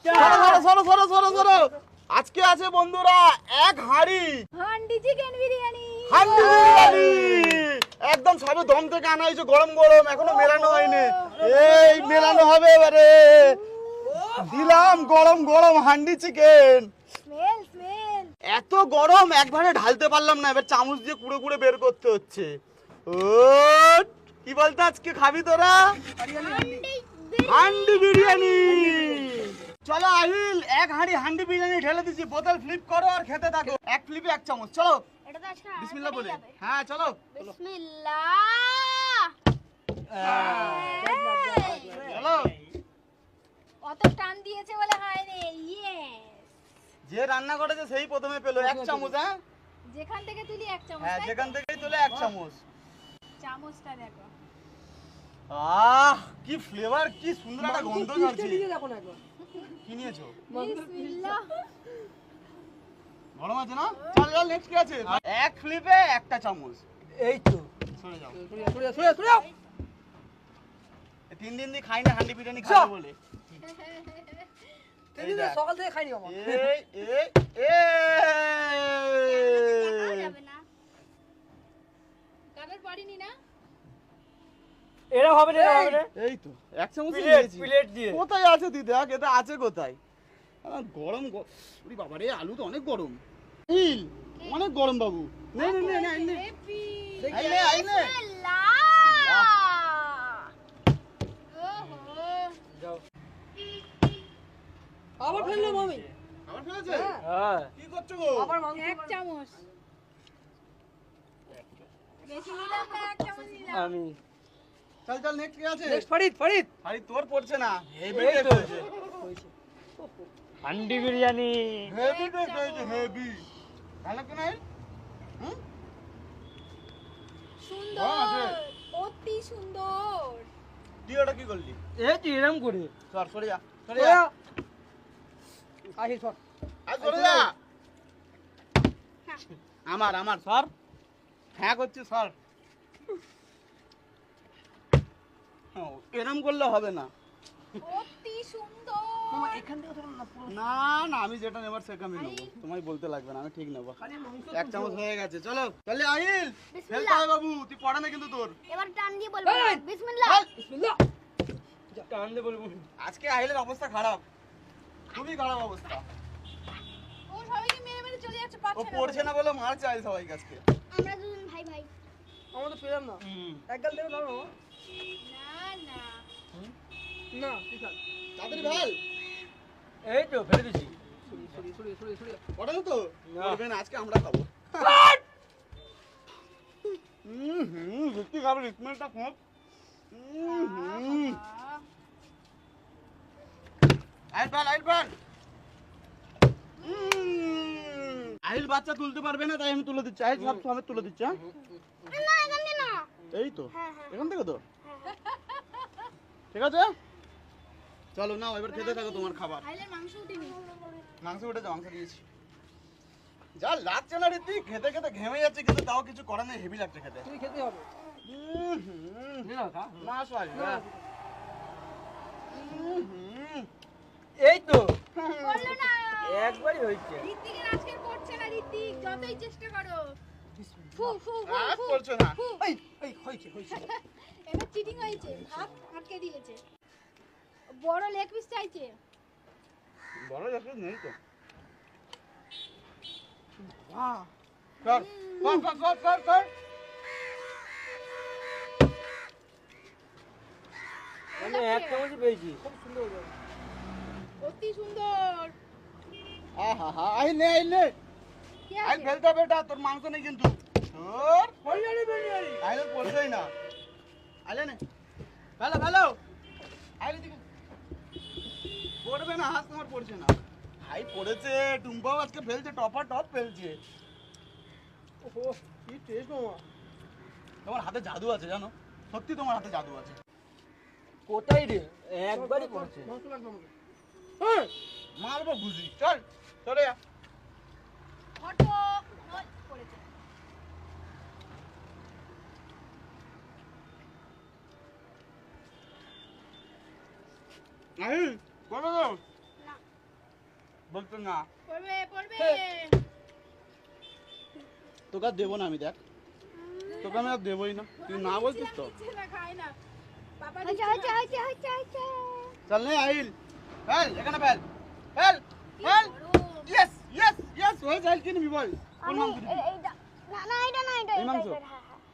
সরো সরো সরো সরো। আজকে আছে বন্ধুরা এক হাঁড়ি হান্ডি চিকেন বিরিয়ানি। হান্ডি বিরিয়ানি একদম সবে দম থেকে আনা হয়েছে, গরম গরম, এখনো মেলানো হয়নি। এই মেলানো হবে এবারে। দিলাম গরম গরম হান্ডি চিকেন। Smell smell. এত গরম একবারে ঢালতে পারলাম না, এবার চামচ দিয়ে কুড়ে কুড়ে বের করতে হচ্ছে। ও কি বলতে আজকে খাবি তোরা? হান্ডি বিরিয়ানি। চলো আহিল, এক হাঁড়ি হান্ডি বিরিয়ানি ঢেলে দিচ্ছি, বোতল ফ্লিপ করো আর খেতে থাকো। এক ফ্লিপে এক চামচ। চলো এটা তো আজকে বিসমিল্লাহ বলে। হ্যাঁ চলো বিসমিল্লাহ। চলো। কত টান দিয়েছে বলে হয়নি। ইয়েস। যে রান্না করেছে সেই প্রথমে পেলো এক চামচ। হ্যাঁ যেখান থেকে তুলি এক চামচ। হ্যাঁ তাই তো? যেখান থেকেই তোলে এক চামচ। চামচটা দেখো। আহ কি ফ্লেভার, কি সুন্দর একটা গন্ধ ছাড়ছে। কি নিয়েছো? বিসমিল্লাহ। গরম আছে না? চল চল নেক্সট কি আছে? এক ফ্লিপে একটা চামচ। এই তো সরে যাও। সরে যাও। তিন দিন দিয়ে খাই না হান্ডি বিরিয়ানি খাবো বলে। তিন দিন সকাল থেকে খাইনি বাবা। এই এই দেখাও এই যাবে না। কারোর পারিনি না? এরা হবে না, এরা হবে না। এই তো এক চামচ প্লেট নিয়েছি। প্লেট দিয়ে কোথায় আছে দিদি? দেখ এটা আছে কোথায়? গরম ওরে বাবা রে, আলু তো অনেক গরম। হিল অনেক গরম বাবু। নে নে নে নে নে। হেপি। আইলে আইলে। বিসমিল্লাহ। ওহো। যাও। আবার ফেললো মামি। আবার ফেলেছে? হ্যাঁ কি করছো গো? আবার মাংস এক চামচ। বেশি নিলাম না, এক চামচ নিলাম। আমি চল চল নেক্সট কি আছে? নেক্সট ফরিদ ফরিদ আরে তোর পড়ছে না, হেভি এই টেস্ট তো। হয়েছে। হান্ডি বিরিয়ানি হেভি টেস্ট হয়েছে, হেভি। ভালো কি নাই? হুম? সুন্দর। আছে। অতি সুন্দর। তুই ওটা কি করলি? এই তো এরম করে সর সরে যা, সরে যা। আসি সর আর সরে যা। আমার আমার সর। হ্যাঁ করছি সর। এরম করলে হবে না। অতি সুন্দর। মামা এখান থেকে ধরুন না পুরো না না, আমি যেটা নেবার সেটা আমি নেবো, তোমায় বলতে লাগবে না, আমি ঠিক নেবো। খালি মাংস এক চামচ হয়ে গেছে, চলো চলে আহিল। বিসমিল্লাহ। ফেলতে হবে বাবু, তুই পড়া না কিন্তু তোর। এবার টান দিয়ে বলবো এই! বিসমিল্লাহ। বিসমিল্লাহ টান দে বলবো আজকে আহিলের অবস্থা খারাপ, খুবই খারাপ অবস্থা। ও সবাইকে মেরে মেরে চলে যাচ্ছে, ও পাচ্ছে না। পড়ছে না বলে মার চাই সবাইকে আজকে। আমরা দুজন ভাই ভাই। আমরা তো পেলাম না এক গাল দেবে দাও না না। না ঠিক আছে তাড়াতাড়ি ভাল। এই তো ফেলে দিছি সরি সরি সরি সরি পড়া না তো? না। পড়বে না, আজকে আমরা খাবো। সত্যি খাবো, রিকমেন্টটা খুব। আহিল ভাল, আহিল ভাল। আহিল বাচ্চা তুলতে পারবে না, তাই আমি তুলে দিচ্ছি। আহিল সব সময় তুলে দিচ্ছি। হ্যাঁ না এখান দিয়ে না। এই তো হ্যাঁ, হ্যাঁ। এখান থেকে তো ঠিক আছে। চলো নাও এবার খেতে থাকো তোমার খাবার। আইলের মাংস উঠিনি। মাংস উঠেছে, মাংস দিয়েছি। যা লাগছে না রে, তুই খেতে খেতে ঘেমে যাচ্ছে, কিন্তু তাও কিছু করার নেই, হেভি লাগছে খেতে। তুই খেতে হবে না খা না সরি না হুম এই তো বললো না। একবারই হয়েছে ঋত্বিকের আজকে করছে না, ঋত্বিক যতই চেষ্টা করো। ফু ফু ফু আর ফু। করছো না। ফু। এই এই হয়েছে হয়েছে এবার চিটিং হয়েছে, ভাত আটকে দিয়েছে। বড় লেগ পিস চাইছে। বড় যাচ্ছে নেই তো। বাহ কর কর কর কর কর কর। আমি এক চামচ পেয়েছি খুব সুন্দর হয়েছে অতি সুন্দর। আহা হা, আইলে আইলে কি আইল আছে? ফেলতে হবে এটা, তোর মাংস নেই কিন্তু। তোর বিরিয়ানি বিরিয়ানি আইলে পড়ছেই না। আইলে নে ফেলো ফেলো। আইলে দিকে পড়বে না, হাত তোমার পড়ছে না। ভাই পড়েছে, টুম্পাও আজকে ফেলছে, টপার টপ ফেলছে। ওহো কি টেস্ট মামা তোমার হাতে জাদু আছে জানো, সত্যি তোমার হাতে জাদু আছে। কোথায় রে একবারই করেছে মাংস লাগবে আমাকে। হ্যাঁ মারবো বুঝি, চল চলে যা। ফটো নয় করেছে। আহিল বলো তো। না বলতো না পড়বে পড়বে তোকে আর দেবো না আমি, দেখ তোকে আমি আর দেবোই না, তুই না বলছিস তো। দিচ্ছে না, খায় না বাবা আচ্ছা আচ্ছা আচ্ছা আচ্ছা আচ্ছা চল নে আহিল, ফেল এখানে fail, fail fail, yes yes yes, হয়ে আহিল কি নিবি বল, কোন আমি মাংস নিবি? এইটা না না এটা না এটা এই মাংস? এটা, হ্যাঁ হ্যাঁ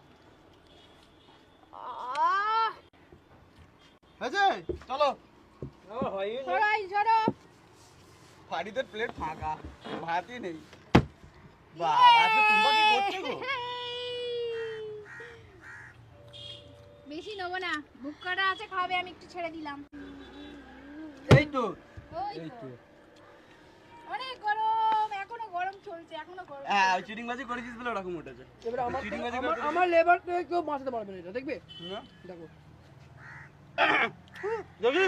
হয়েছে, চলো। আমার হয়ই না। সরাই সরো ফাড়িদের প্লেট ফাঁকা, ভাতই নেই। বাবা আজকে টুম্পা কি করছে গো? বেশি নেবো না, বুক করা আছে, খাবে, আমি একটু ছেড়ে দিলাম। এই তো ওই এই তো তো অনেক গরম, এখনো গরম চলছে, এখনো গরম হ্যাঁ, চলছে। চিটিং বাজি করেছিস বলে ওরকম উঠেছে। এবার আমার চিটিং বাজি আমার করেছিস? আমার লেবার কেউ বাঁচাতে পারবে না এটা দেখবে না? দেখো দেখি